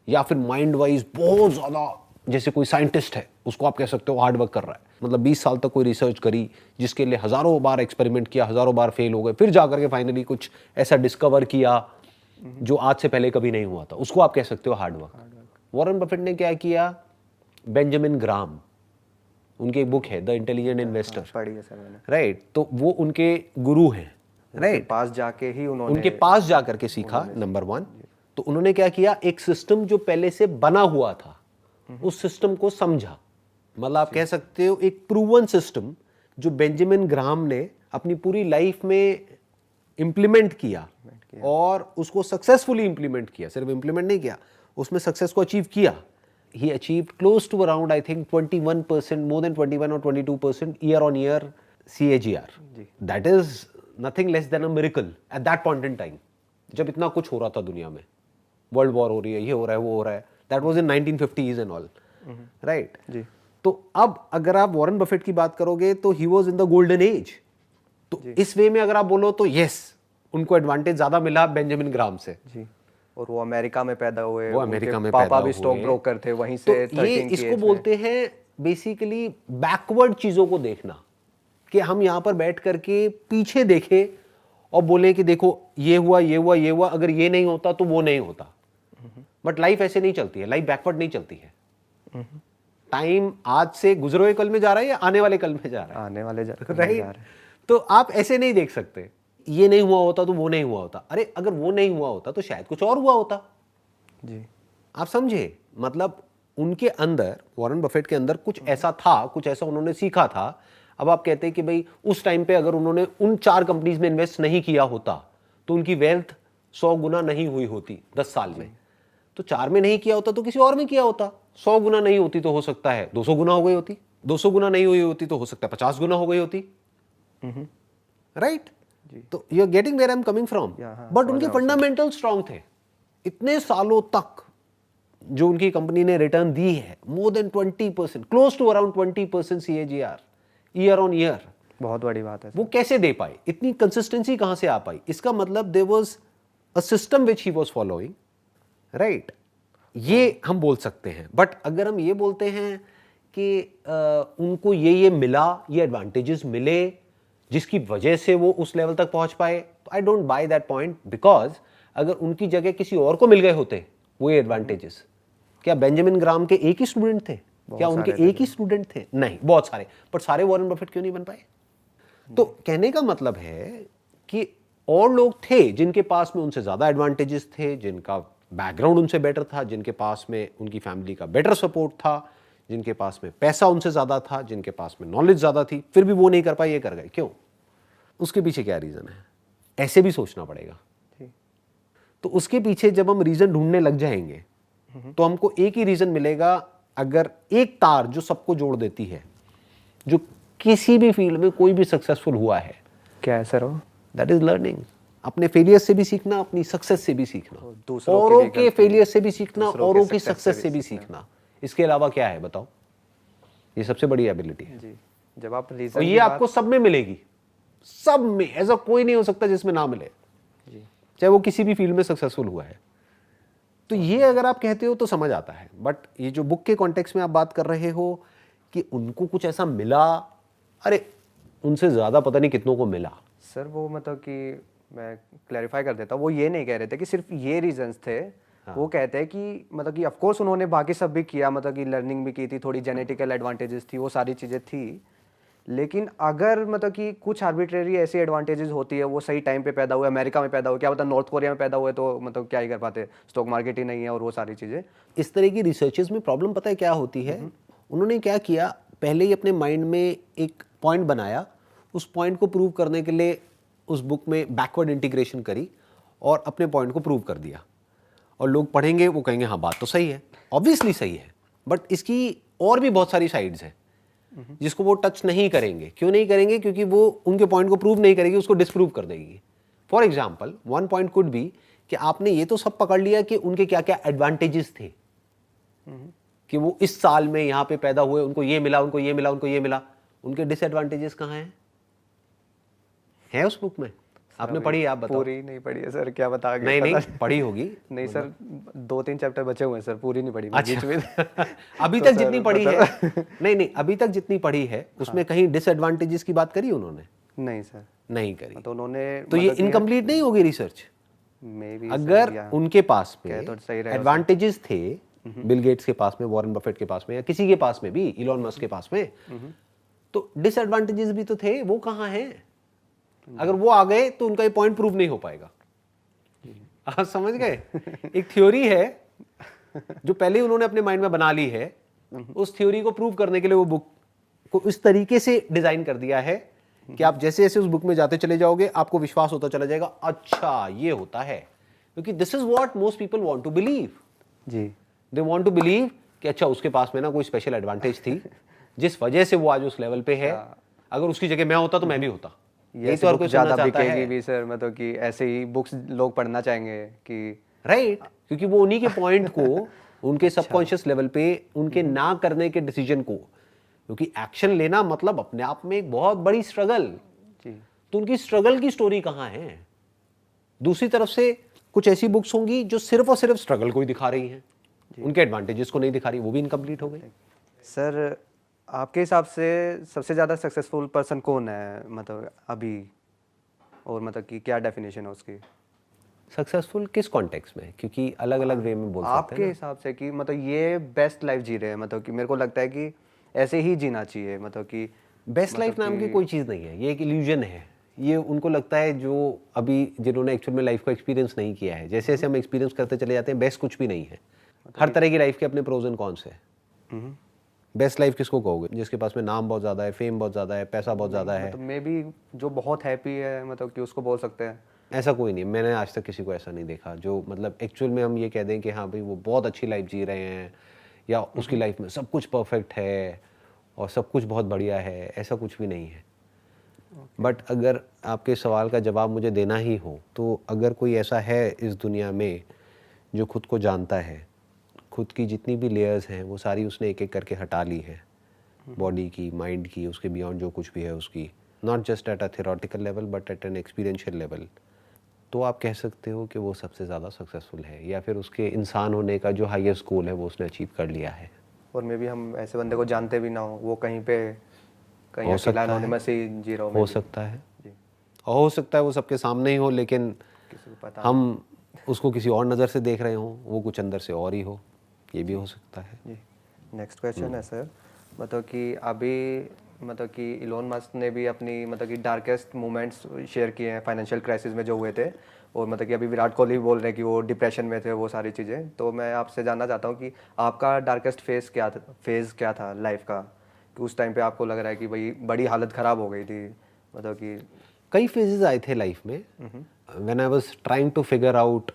या फिर माइंड वाइज बहुत ज़्यादा, जैसे कोई साइंटिस्ट है उसको आप कह सकते हो हार्ड वर्क कर रहा है, मतलब 20 साल तक कोई रिसर्च करी जिसके लिए हज़ारों बार एक्सपेरिमेंट किया, हज़ारों बार फेल हो गए, फिर जा करके फाइनली कुछ ऐसा डिस्कवर किया जो आज से पहले कभी नहीं हुआ था, उसको आप कह सकते हो हार्ड वर्क। वॉरेन बफेट ने क्या किया, बेंजामिन ग्राम, उनकी एक बुक है द इंटेलिजेंट इन्वेस्टर, पढ़ी है सर मैंने। राइट, तो वो उनके गुरु हैं, राइट, पास जाके ही उन्होंने, उनके पास जा करके सीखा, नंबर वन। तो उन्होंने क्या किया, एक सिस्टम जो पहले से बना हुआ था उस सिस्टम को समझा, मतलब आप कह सकते हो एक प्रूवन सिस्टम जो बेंजामिन ग्राहम ने अपनी पूरी लाइफ में इंप्लीमेंट किया और उसको सक्सेसफुली इंप्लीमेंट किया, सिर्फ इंप्लीमेंट नहीं किया, उसमें सक्सेस को अचीव किया। He achieved close to around I think 21%, more than 21 और 22% year on year CAGR। That is nothing less than a miracle at that point in time, जब इतना कुछ हो रहा था दुनिया में, वर्ल्ड वॉर हो रही है, ये हो रहा है, वो हो रहा है, that was in 1950s and all, right जी। तो अब अगर आप वॉरेन बफेट की बात करोगे तो he was in the golden age, तो इस वे में अगर आप बोलो तो यस, उनको एडवांटेज ज्यादा मिला बेंजामिन ग्राहम से जी। और वो अमेरिका में पैदा हुए, वो अमेरिका में पापा भी स्टॉक ब्रोकर थे, वहीं से तो ये इसको बोलते हैं बेसिकली बैकवर्ड चीजों को देखना, कि हम यहाँ पर बैठ करके पीछे देखें और बोले कि देखो ये हुआ, ये हुआ, ये हुआ, अगर ये नहीं होता तो वो नहीं होता। बट लाइफ ऐसे नहीं चलती है, लाइफ बैकवर्ड नहीं चलती है। टाइम आज से गुजरे हुए कल में जा रहा है या आने वाले कल में जा रहा है, आने वाले जा राइट रहे हैं। तो आप ऐसे नहीं देख सकते ये नहीं हुआ होता तो वो नहीं हुआ होता। अरे अगर वो नहीं हुआ होता तो शायद कुछ और हुआ होता। जी आप समझे, मतलब उनके अंदर, वॉरेन बफेट के अंदर कुछ ऐसा था, कुछ ऐसा उन्होंने सीखा था। अब आप कहते हैं कि भाई उस टाइम पे अगर उन्होंने उन 4 कंपनीज में इन्वेस्ट नहीं किया होता तो उनकी वेल्थ 100 गुना नहीं हुई होती 10 साल में। तो 4 में नहीं किया होता तो किसी और में किया होता। 100 गुना नहीं होती तो हो सकता है 200 गुना हो गई होती, 200 गुना नहीं हुई होती तो हो सकता है 50 गुना हो गई होती, राइट? तो you are getting where I am coming from. But उनके फंडामेंटल स्ट्रांग थे। इतने सालों तक जो उनकी कंपनी ने रिटर्न दी है, more than 20%, close to around 20% CAGR year on year, बहुत बड़ी बात है। वो कैसे दे पाए? इतनी कंसिस्टेंसी कहां से आ पाई? इसका मतलब there was a system which he was following, right? ये हम बोल सकते हैं। बट अगर हम ये बोलते हैं कि उनको ये मिला, ये एडवांटेजेस मिले जिसकी वजह से वो उस लेवल तक पहुंच पाए, तो I don't by that point. Because अगर उनकी जगह किसी और को मिल गए होते वो एडवांटेजेस, क्या बेंजामिन ग्राम के एक ही स्टूडेंट थे? क्या उनके एक ही स्टूडेंट थे? नहीं, बहुत सारे। पर सारे वॉरेन बफेट क्यों नहीं बन पाए? तो कहने का मतलब है कि और लोग थे जिनके पास में उनसे ज्यादा एडवांटेजेस थे, जिनका बैकग्राउंड उनसे बेटर था, जिनके पास में उनकी फैमिली का बेटर सपोर्ट था, जिनके पास में पैसा उनसे ज्यादा था, जिनके पास में नॉलेज ज्यादा थी, फिर भी वो नहीं कर पाए, ये कर गए। क्यों? उसके पीछे क्या रीजन है? ऐसे भी सोचना पड़ेगा। तो उसके पीछे जब हम रीजन ढूंढने लग जाएंगे तो हमको एक ही रीजन मिलेगा। अगर एक तार जो सबको जोड़ देती है, जो किसी भी फील्ड में कोई भी सक्सेसफुल हुआ है, क्या है सर वो? That is learning. अपने फेलियर से भी सीखना, अपनी सक्सेस से भी सीखना, दूसरों औरों की के फेलियर से भी सीखना, दूसरों औरों के की success सक्सेस से भी सीखना। इसके अलावा क्या है बताओ? ये सबसे बड़ी एबिलिटी है। जी। जब आप और रीजन ये आपको सब में मिलेगी, सब में। ऐसा कोई नहीं हो सकता जिसमें ना मिले, चाहे वो किसी भी फील्ड में सक्सेसफुल हुआ है। तो ये अगर आप कहते हो तो समझ आता है। बट ये जो बुक के कॉन्टेक्स्ट में आप बात कर रहे हो कि उनको कुछ ऐसा मिला, अरे उनसे ज्यादा पता नहीं कितनों को मिला। सर वो मतलब कि मैं क्लैरिफाई कर देता हूँ, वो ये नहीं कह रहे थे कि सिर्फ ये रीजंस थे। वो कहते हैं कि मतलब कि ऑफ कोर्स उन्होंने बाकी सब भी किया, मतलब कि लर्निंग भी की थी, थोड़ी जेनेटिकल एडवांटेजेस थी, वो सारी चीज़ें थी। लेकिन अगर मतलब कि कुछ आर्बिट्रेरी ऐसी एडवांटेजेस होती है, वो सही टाइम पे पैदा हुए, अमेरिका में पैदा हुए, क्या पता नॉर्थ कोरिया में पैदा हुए, तो मतलब क्या ही कर पाते, स्टॉक मार्केट ही नहीं है और वो सारी चीज़ें। इस तरह की रिसर्चेस में प्रॉब्लम पता है क्या होती है? उन्होंने क्या किया, पहले ही अपने माइंड में एक पॉइंट बनाया, उस पॉइंट को प्रूव करने के लिए उस बुक में बैकवर्ड इंटीग्रेशन करी और अपने पॉइंट को प्रूव कर दिया। और लोग पढ़ेंगे, वो कहेंगे हाँ बात तो सही है, ऑब्वियसली सही है, बट इसकी और भी बहुत सारी साइड्स हैं जिसको वो टच नहीं करेंगे। क्यों नहीं करेंगे? क्योंकि वो उनके पॉइंट को प्रूव नहीं करेगी, उसको डिसप्रूव कर देगी। For example, one point could be कि आपने ये तो सब पकड़ लिया कि उनके क्या क्या एडवांटेजेस थे, कि वो इस साल में यहां पे पैदा हुए, उनको ये मिला, उनको ये मिला, उनको ये मिला। उनके डिसएडवांटेजेस कहां हैं? है उस बुक में? आपने पढ़ी है? आप बताओ। पूरी नहीं पढ़ी है सर, क्या बता नहीं नहीं पढ़ी होगी। नहीं सर, 2-3 चैप्टर बचे हुए हैं सर, पूरी नहीं पढ़ी बीच में। अभी तक जितनी पढ़ी है, नहीं नहीं, अभी तक जितनी पढ़ी है उसमें कहीं डिसएडवांटेजेस की बात करी उन्होंने? नहीं सर, नहीं करी। तो उन्होंने तो ये इनकम्प्लीट नहीं होगी रिसर्च। मे अगर उनके पास में तो सही रहेगा एडवांटेजेस थे, बिल गेट्स के पास में, वॉरेन बफेट के पास में, या किसी के पास में भी, इलॉन मस्क के पास में, तो डिसएडवांटेजेस भी तो थे। वो कहां हैं? अगर वो आ गए तो उनका ये पॉइंट प्रूव नहीं हो पाएगा। आप समझ गए? एक थ्योरी है जो पहले ही उन्होंने अपने माइंड में बना ली है, उस थ्योरी को प्रूव करने के लिए वो बुक को इस तरीके से डिजाइन कर दिया है कि आप जैसे जैसे उस बुक में जाते चले जाओगे, आपको विश्वास होता चला जाएगा, अच्छा ये होता है। क्योंकि this is what most people want to believe. जी। दे वांट टू बिलीव कि अच्छा उसके पास में ना कोई स्पेशल एडवांटेज थी जिस वजह से वो आज उस लेवल पे है। अगर उसकी जगह मैं होता तो मैं भी होता। ये तो और कुछ ज्यादा बिकेगी भी सर, मतलब कि ऐसे ही बुक्स लोग पढ़ना चाहेंगे कि राइट, क्योंकि वो उन्हीं के पॉइंट को उनके सबकॉन्शियस लेवल पे, उनके ना करने के डिसीजन को, क्योंकि एक्शन लेना मतलब अपने आप में एक बहुत बड़ी स्ट्रगल। तो उनकी स्ट्रगल की स्टोरी कहां है? दूसरी तरफ से कुछ ऐसी बुक्स होंगी जो सिर्फ और सिर्फ स्ट्रगल को ही दिखा रही हैं, उनके एडवांटेजेस को नहीं दिखा रही, वो भी इनकम्प्लीट हो गई। सर आपके हिसाब से सबसे ज़्यादा सक्सेसफुल पर्सन कौन है मतलब अभी, और मतलब कि क्या डेफिनेशन है उसकी? सक्सेसफुल किस कॉन्टेक्स्ट में, क्योंकि अलग अलग वे में बोल सकते आपके हैं हिसाब से कि मतलब ये बेस्ट लाइफ जी रहे हैं, मतलब कि मेरे को लगता है कि ऐसे ही जीना चाहिए, मतलब कि ना। बेस्ट लाइफ नाम की कोई चीज़ नहीं है, ये एक इल्यूजन है। ये उनको लगता है जो अभी जिन्होंने एक्चुअल में लाइफ को एक्सपीरियंस नहीं किया है। जैसे जैसे हम एक्सपीरियंस करते चले जाते हैं, बेस्ट कुछ भी नहीं है। हर तरह की लाइफ के अपने प्रोज एंड कॉन्स है। बेस्ट लाइफ किसको कहोगे? जिसके पास में नाम बहुत ज़्यादा है, फेम बहुत ज़्यादा है, पैसा बहुत ज़्यादा है। मतलब मे बी जो बहुत हैप्पी है, मतलब कि उसको बोल सकते हैं। ऐसा कोई नहीं, मैंने आज तक किसी को ऐसा नहीं देखा जो मतलब एक्चुअल में हम ये कह दें कि हाँ भाई वो बहुत अच्छी लाइफ जी रहे हैं या उसकी लाइफ में सब कुछ परफेक्ट है और सब कुछ बहुत बढ़िया है, ऐसा कुछ भी नहीं है। बट अगर आपके सवाल का जवाब मुझे देना ही हो तो अगर कोई ऐसा है इस दुनिया में जो खुद को जानता है, खुद की जितनी भी लेयर्स हैं वो सारी उसने एक एक करके हटा ली है, बॉडी की, माइंड की, उसके बियॉन्ड जो कुछ भी है उसकी, not just at a theoretical level but at N experiential level, तो आप कह सकते हो कि वो सबसे ज़्यादा सक्सेसफुल है या फिर उसके इंसान होने का जो हाईएस्ट गोल है वो उसने अचीव कर लिया है। और मे बी हम ऐसे बंदे को जानते भी ना हो, वो कहीं पे कहीं हो अकेला सकता होने है, में से जी रहा हो सकता है, जी, और हो सकता है वो सबके सामने ही हो लेकिन किसी को पता हम उसको किसी और नज़र से देख रहे हों, वो कुछ अंदर से और ही हो, ये भी हो सकता है। जी। नेक्स्ट क्वेश्चन है सर, मतलब कि अभी मतलब कि इलोन मस्क ने भी अपनी मतलब कि डार्केस्ट मोमेंट्स शेयर किए हैं फाइनेंशियल क्राइसिस में जो हुए थे, और मतलब कि अभी विराट कोहली भी बोल रहे हैं कि वो डिप्रेशन में थे, वो सारी चीज़ें। तो मैं आपसे जानना चाहता हूँ कि आपका डार्केस्ट फेज़ क्या था लाइफ का, कि उस टाइम पे आपको लग रहा है कि भाई बड़ी हालत ख़राब हो गई थी, मतलब कि कई फेजेस आए थे लाइफ में when I was trying to figure out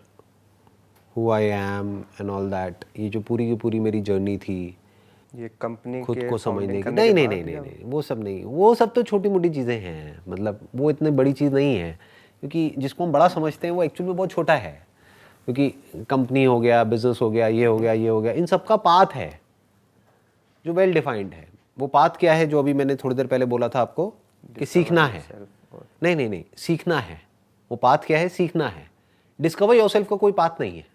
who I am and all that. ये जो पूरी की पूरी मेरी जर्नी थी ये कंपनी खुद के को फाउंडिंग समझने की, करने नहीं के नहीं बाद नहीं नहीं या नहीं, वो सब नहीं, वो सब तो छोटी मोटी चीज़ें हैं, मतलब वो इतनी बड़ी चीज़ नहीं है, क्योंकि जिसको हम बड़ा समझते हैं वो एक्चुअली में बहुत छोटा है। क्योंकि कंपनी हो गया, बिजनेस हो गया, ये हो गया, ये हो गया, इन सब का पाथ है जो वेल डिफाइंड है। वो पाथ क्या है जो अभी मैंने थोड़ी देर पहले बोला था आपको कि सीखना है। self और नहीं नहीं नहीं, सीखना है। वो पाथ क्या है? सीखना है। डिस्कवर योरसेल्फ का कोई पाथ नहीं है।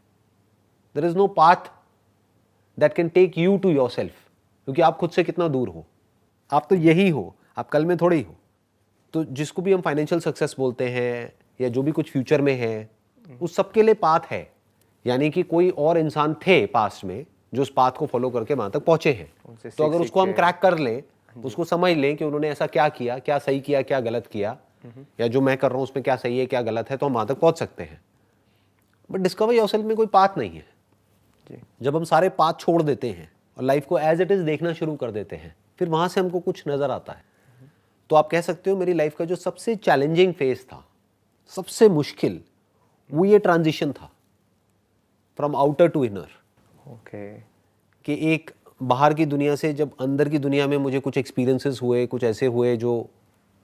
There is no path that can take you to yourself, क्योंकि आप खुद से कितना दूर हो। आप तो यही हो, आप कल में थोड़े ही हो। तो जिसको भी हम फाइनेंशियल सक्सेस बोलते हैं या जो भी कुछ फ्यूचर में है, उस सबके लिए पाथ है। यानी कि कोई और इंसान थे पास्ट में जो उस पाथ को फॉलो करके वहां तक पहुंचे हैं। उनसे तो अगर सीख उसको हम के क्रैक कर लें, उसको समझ लें कि उन्होंने ऐसा क्या किया, क्या सही किया, क्या गलत किया, या जो मैं कर रहा हूं उसमें क्या सही है, क्या गलत है, तो हम वहां तक पहुंच सकते हैं। बट डिस्कवर योरसेल्फ में कोई पाथ नहीं है। जी जब हम सारे पाथ छोड़ देते हैं और लाइफ को एज इट इज देखना शुरू कर देते हैं, फिर वहां से हमको कुछ नजर आता है। तो आप कह सकते हो मेरी लाइफ का जो सबसे चैलेंजिंग फेज था, सबसे मुश्किल, वो ये ट्रांजिशन था from outer to inner. Okay कि एक बाहर की दुनिया से जब अंदर की दुनिया में मुझे कुछ एक्सपीरियंसेस हुए, कुछ ऐसे हुए जो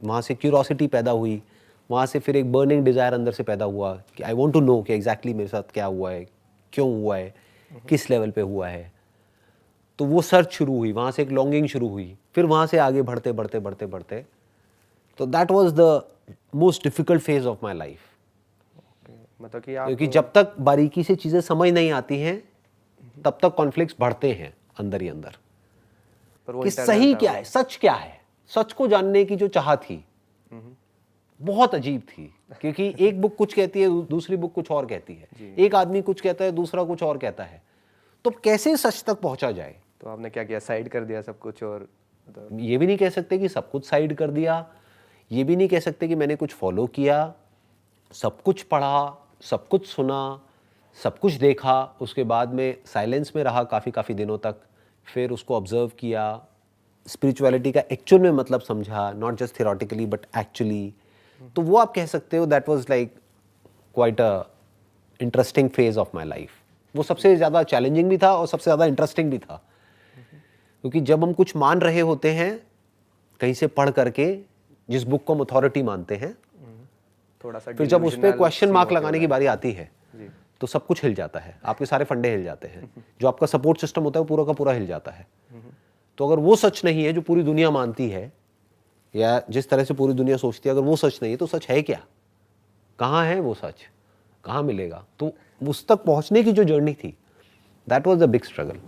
वहाँ से क्यूरोसिटी पैदा हुई, वहाँ से फिर एक बर्निंग डिज़ायर अंदर से पैदा हुआ कि आई वांट टू नो कि एग्जैक्टली मेरे साथ क्या हुआ है, क्यों हुआ है, किस लेवल पे हुआ है। तो वो सर्च शुरू हुई, वहाँ से एक लॉन्गिंग शुरू हुई, फिर वहाँ से आगे बढ़ते बढ़ते बढ़ते बढ़ते, तो that was the most difficult phase of my life. मतलब कि आप क्योंकि जब तक बारीकी से चीज़ें समझ नहीं आती हैं तब तक कॉन्फ्लिक्ट्स बढ़ते हैं अंदर ही अंदर पर वो कि internal सही था क्या वो। है, सच क्या है। सच को जानने की जो चाह थी बहुत अजीब थी, क्योंकि एक बुक कुछ कहती है, दूसरी बुक कुछ और कहती है, एक आदमी कुछ कहता है, दूसरा कुछ और कहता है। तो कैसे सच तक पहुंचा जाए? तो आपने क्या किया, साइड कर दिया सब कुछ, और मतलब ये भी नहीं कह सकते कि सब कुछ साइड कर दिया, ये भी नहीं कह सकते कि मैंने कुछ फॉलो किया। सब कुछ पढ़ा, सब कुछ सुना, सब कुछ देखा, उसके बाद में साइलेंस में रहा काफ़ी दिनों तक, फिर उसको ऑब्जर्व किया, स्पिरिचुअलिटी का एक्चुअल में मतलब समझा, not just theoretically but actually. तो वो आप कह सकते हो that was like quite a interesting phase of my life. वो सबसे ज़्यादा चैलेंजिंग भी था और सबसे ज़्यादा इंटरेस्टिंग भी था, क्योंकि जब हम कुछ मान रहे होते हैं कहीं से पढ़ करके, जिस बुक को हम अथॉरिटी मानते हैं, थोड़ा सा फिर जब उस पर delusional क्वेश्चन सी मार्क होते हो लगाने की बारी आती है जी तो सब कुछ हिल जाता है, आपके सारे फंडे हिल जाते हैं, जो आपका सपोर्ट सिस्टम होता है वो पूरा का पूरा हिल जाता है। तो अगर वो सच नहीं है जो पूरी दुनिया मानती है या जिस तरह से पूरी दुनिया सोचती है, अगर वो सच नहीं है तो सच है क्या? कहाँ है वो सच? कहाँ मिलेगा? तो उस तक पहुंचने की जो जर्नी थी, that was the big struggle.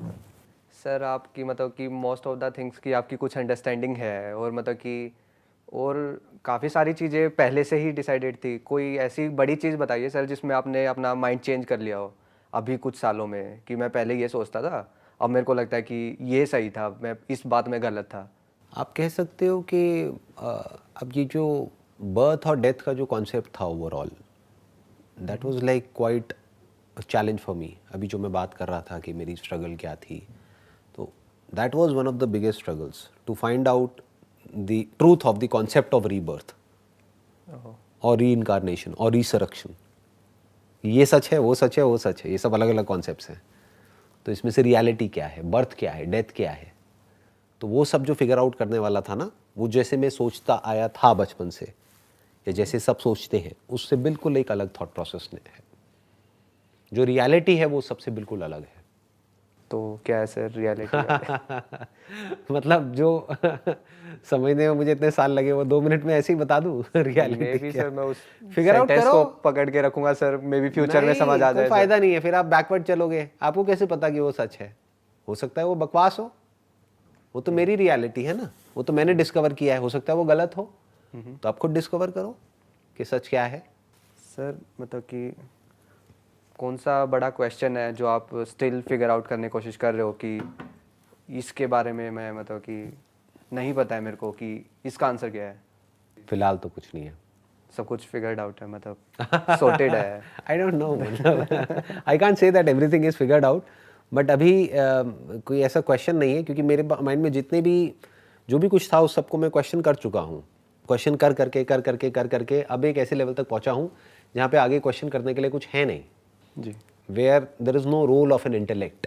Sir. आपकी मतलब कि मोस्ट ऑफ द थिंग्स की आपकी कुछ अंडरस्टैंडिंग है, और मतलब कि और काफ़ी सारी चीज़ें पहले से ही डिसाइडेड थी। कोई ऐसी बड़ी चीज़ बताइए सर जिसमें आपने अपना माइंड चेंज कर लिया हो अभी कुछ सालों में, कि मैं पहले ये सोचता था, अब मेरे को लगता है कि ये सही था, मैं इस बात में गलत था। आप कह सकते हो कि अब ये जो बर्थ और डेथ का जो कॉन्सेप्ट था overall, that was like quite challenge for me. अभी जो मैं बात कर रहा था कि मेरी स्ट्रगल क्या थी, तो that was one of the biggest struggles to find out the truth of the concept of rebirth और री इनकारनेशन और रिसरेक्शन। ये सच है, वो सच है, वो सच है, ये सब अलग अलग कॉन्सेप्ट्स हैं। तो इसमें से रियलिटी क्या है, बर्थ क्या है, डेथ क्या है, तो वो सब जो फिगर आउट करने वाला था ना, वो जैसे मैं सोचता आया था बचपन से, या जैसे सब सोचते हैं, उससे बिल्कुल एक अलग थॉट प्रोसेस है। जो रियलिटी है वो सबसे बिल्कुल अलग है। तो क्या है सर रियलिटी? मतलब जो समझने में मुझे इतने साल लगे वो 2 मिनट में ऐसे ही बता दूं मे रियलिटी बी क्या। सर मैं उस फिगर आउट सेंटेंस करो। को पकड़ के रखूंगा सर, मे बी फ्यूचर में समझ आ कोई जाए सर। फायदा नहीं है, फिर आप बैकवर्ड चलोगे, आपको कैसे पता कि वो सच है? हो सकता है वो बकवास हो, वो तो मेरी रियलिटी है ना, वो तो मैंने डिस्कवर किया है, हो सकता है वो गलत हो, तो आप खुद डिस्कवर करो कि सच क्या है। सर मतलब कि कौन सा बड़ा क्वेश्चन है जो आप स्टिल फिगर आउट करने की कोशिश कर रहे हो कि इसके बारे में मैं मतलब कि नहीं पता है मेरे को कि इसका आंसर क्या है? फिलहाल तो कुछ नहीं है। सब कुछ फिगर्ड आउट है, मतलब सॉर्टेड है। आई डोंट नो, मतलब I can't say that everything is figured out, but अभी कोई ऐसा क्वेश्चन नहीं है, क्योंकि मेरे माइंड में जितने भी जो भी कुछ था उस सबको मैं क्वेश्चन कर चुका हूँ। क्वेश्चन कर करके अब एक ऐसे लेवल तक पहुँचा हूँ जहाँ पे आगे क्वेश्चन करने के लिए कुछ है नहीं। जी। Where there is no role of an intellect,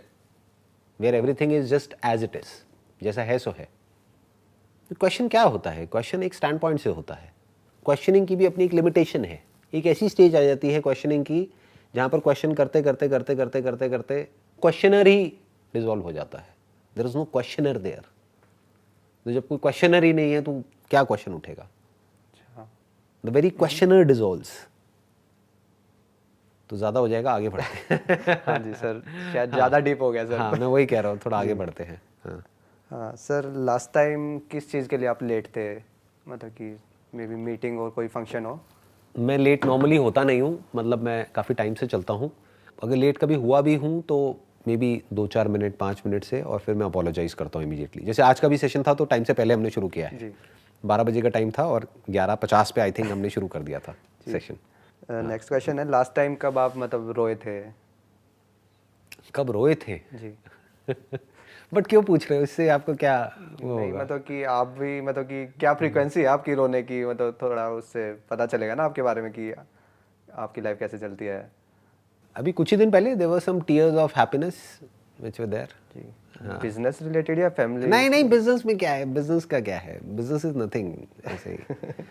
where everything is just as it is, जैसा है सो है। क्वेश्चन क्या होता है? क्वेश्चन एक स्टैंड पॉइंट से होता है। क्वेश्चनिंग की भी अपनी एक लिमिटेशन है। एक ऐसी स्टेज आ जाती है क्वेश्चनिंग की जहाँ पर क्वेश्चन करते करते क्वेश्चनर ही डिजॉल्व हो जाता है। There is no questioner there. तो जब कोई क्वेश्चनर ही नहीं है तो क्या क्वेश्चन उठेगा? The very questioner dissolves. तो ज़्यादा हो जाएगा, आगे बढ़ते हैं। हाँ जी सर, शायद ज़्यादा डीप हो गया सर। हाँ, मैं वही कह रहा हूँ, थोड़ा आगे बढ़ते हैं। हाँ, हाँ सर, लास्ट टाइम किस चीज़ के लिए आप लेट थे? मतलब कि मे बी मीटिंग और कोई फंक्शन हो? मैं लेट नॉर्मली होता नहीं हूँ, मतलब मैं काफ़ी टाइम से चलता हूँ। अगर लेट कभी हुआ भी हूँ तो मे बी 2-4 मिनट 5 मिनट से, और फिर मैं अपोलोजाइज़ करता हूँ इमीडिएटली। जैसे आज का भी सेशन था तो टाइम से पहले हमने शुरू किया है। जी। 12 बजे का टाइम था और 11:50 पे आई थिंक हमने शुरू कर दिया था सेशन। नेक्स्ट क्वेश्चन है, लास्ट टाइम कब आप मतलब रोए थे? कब रोए थे? जी। बट क्यों पूछ रहे हो? इससे आपको क्या वो नहीं होगा? मतलब कि आप भी मतलब कि क्या फ्रीक्वेंसी है आपकी रोने की, मतलब थोड़ा उससे पता चलेगा ना आपके बारे में कि आपकी लाइफ कैसे चलती है। अभी कुछ ही दिन पहले there were some tears of happiness which were there. जी। बिजनेस रिलेटेड या फैमिली? नहीं, बिजनेस में क्या है? बिजनेस का क्या है? बिजनेस इज नथिंग ऐसे ही।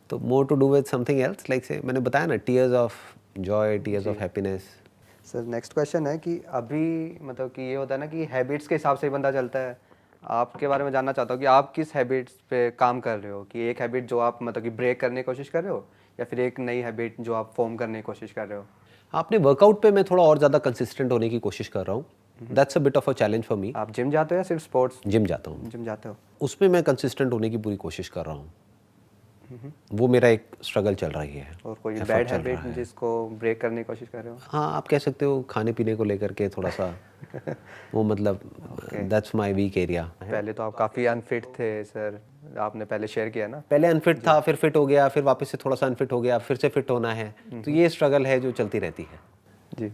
तो more to do with something else, like से मैंने बताया ना, tears of joy, tears of happiness. Sir next question है कि अभी मतलब कि ये होता है ना कि हैबिट्स के हिसाब से ही बंदा चलता है। आपके बारे में जानना चाहता हूँ कि आप किस हैबिट्स पे काम कर रहे हो, कि एक हैबिट जो आप मतलब कि ब्रेक करने की कोशिश कर रहे हो, या फिर एक नई हैबिट जो आप फॉर्म करने की कोशिश कर रहे हो? आपने वर्कआउट पे मैं थोड़ा और ज़्यादा कंसिस्टेंट होने की कोशिश कर रहा हूँ। That's a bit of a challenge for me. आप जिम जाते हो या सिर्फ स्पोर्ट्स? जिम जाता हूँ, जिम जाते हो। उसमें मैं कंसिस्टेंट होने की पूरी कोशिश कर रहा हूँ। वो मेरा एक स्ट्रगल चल रही है। और कोई effort बैड चल रहा हैबिट है। जिसको ब्रेक करने की कोशिश कर रहे हो? हाँ, आप कह सकते हो खाने पीने को लेकर के थोड़ा सा वो, मतलब दैट्स माय वीक एरिया। पहले तो आप काफ़ी अनफिट थे सर, आपने पहले शेयर किया ना। पहले अनफिट था, फिर फिट हो गया, फिर वापस से थोड़ा सा अनफिट हो गया, फिर से फिट होना है। तो ये स्ट्रगल है जो चलती रहती है जी।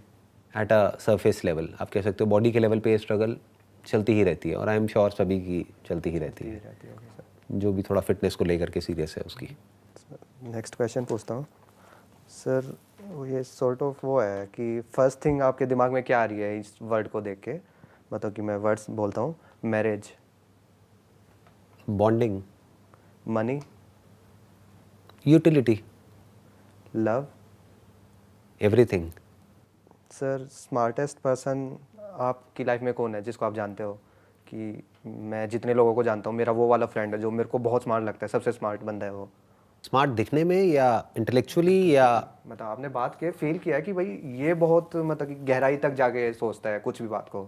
At a surface level. आप कह सकते हो बॉडी के लेवल पे ये स्ट्रगल चलती ही रहती है, और आई एम श्योर सभी की चलती ही रहती है, जो भी थोड़ा फिटनेस को लेकर के सीरियस है उसकी। नेक्स्ट क्वेश्चन पूछता हूँ सर, ये सॉर्ट ऑफ वो है कि फर्स्ट थिंग आपके दिमाग में क्या आ रही है इस वर्ड को देख के? मतलब कि मैं वर्ड्स बोलता हूँ, marriage, bonding, money, utility, love. Everything. Sir smartest person आपकी लाइफ में कौन है जिसको आप जानते हो कि मैं जितने लोगों को जानता हूँ, मेरा वो वाला फ्रेंड है जो मेरे को बहुत स्मार्ट लगता है, सबसे स्मार्ट बंदा है वो? स्मार्ट दिखने में या इंटेलेक्चुअली, या मतलब आपने बात के फील किया कि भाई ये बहुत मतलब कि गहराई तक जाके सोचता है कुछ भी बात को,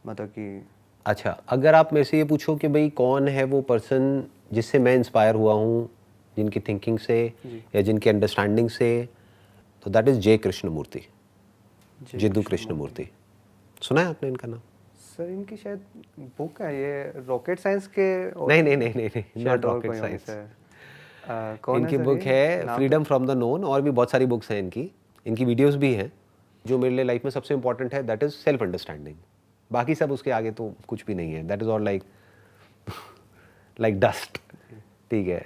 मतलब कि अच्छा, अगर आप मेरे से ये पूछो कि भाई कौन है वो पर्सन जिससे मैं इंस्पायर हुआ हूँ, जिनकी थिंकिंग से या जिनकी अंडरस्टैंडिंग से, तो that is J Krishnamurti, Jiddu Krishnamurti. सुना है आपने इनका नाम? सर इनकी शायद बुक है ये रॉकेट साइंस के नहीं, नॉट रॉकेट साइंस। इनकी बुक है फ्रीडम फ्रॉम द नोन, और भी बहुत सारी बुक्स हैं इनकी वीडियोस भी हैं। जो मेरे लिए लाइफ में सबसे इंपॉर्टेंट है दैट इज़ सेल्फ अंडरस्टैंडिंग। बाकी सब उसके आगे तो कुछ भी नहीं है, that is all like dust. ठीक है,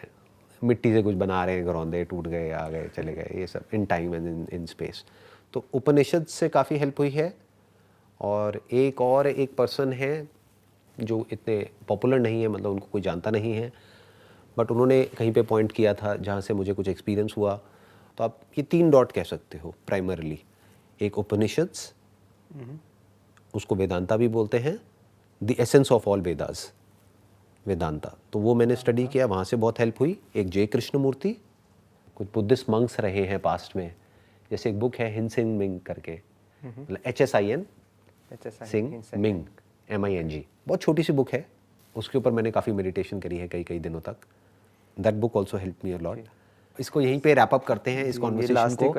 मिट्टी से कुछ बना रहे हैं, घरौंदे टूट गए, आ गए, चले गए, ये सब in time and in space. तो उपनिषद से काफ़ी हेल्प हुई है। और एक पर्सन है जो इतने पॉपुलर नहीं है, मतलब उनको कोई जानता नहीं है, बट उन्होंने कहीं पे पॉइंट किया था जहाँ से मुझे कुछ एक्सपीरियंस हुआ। तो आप ये 3 डॉट कह सकते हो प्राइमरली। एक उपनिषद्स, उसको वेदांता भी बोलते हैं, the essence of all Vedas, Vedanta. तो वो मैंने स्टडी किया, वहाँ से बहुत हेल्प हुई। एक जे कृष्णमूर्ति, कुछ बुद्धिस्ट मंक्स रहे हैं पास्ट में, जैसे एक बुक है हिनसेन मिंग करके, मतलब HSIN सिंह मिंग MING, बहुत छोटी सी बुक है, उसके ऊपर मैंने काफ़ी मेडिटेशन करी है कई दिनों तक। That book also help me a lot. इसको यहीं पे रैप अप करते हैं इस कॉन्वर्सेशन को,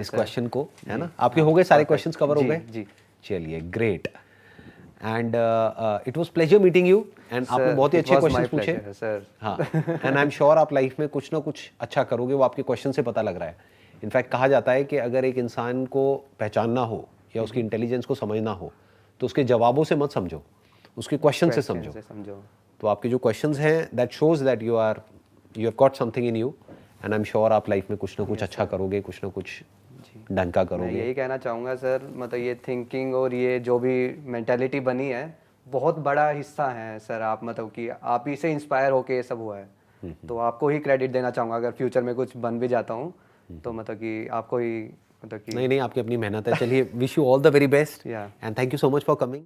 इस क्वेश्चन को, है ना? आपके हो गए सारे क्वेश्चंस कवर हो गए जी? चलिए, great. And it was pleasure meeting you, and आपने बहुत ही अच्छे क्वेश्चंस पूछे सर। हाँ, एंड आई एम श्योर आप लाइफ में कुछ ना कुछ अच्छा करोगे, वो आपके क्वेश्चन से पता लग रहा है। इनफैक्ट कहा जाता है कि अगर एक इंसान को पहचानना हो या उसकी इंटेलिजेंस को समझना हो तो उसके जवाबों से मत समझो, उसके क्वेश्चन से समझो। तो आपके जो क्वेश्चंस हैं that shows that you have got something in you, and I am sure आप लाइफ में कुछ ना कुछ अच्छा करोगे, कुछ ना कुछ ढंग का करोगे। मैं यही कहना चाहूँगा सर, मतलब ये थिंकिंग और ये जो भी मेंटालिटी बनी है बहुत बड़ा हिस्सा है सर। आप मतलब कि आप ही से इंस्पायर होके ये सब हुआ है, तो आपको ही क्रेडिट देना चाहूँगा। अगर फ्यूचर में कुछ बन भी जाता हूँ तो मतलब कि आपको ही, मतलब कि नहीं, आपकी अपनी मेहनत है। चलिए, wish you all the very best, and thank you so much for coming.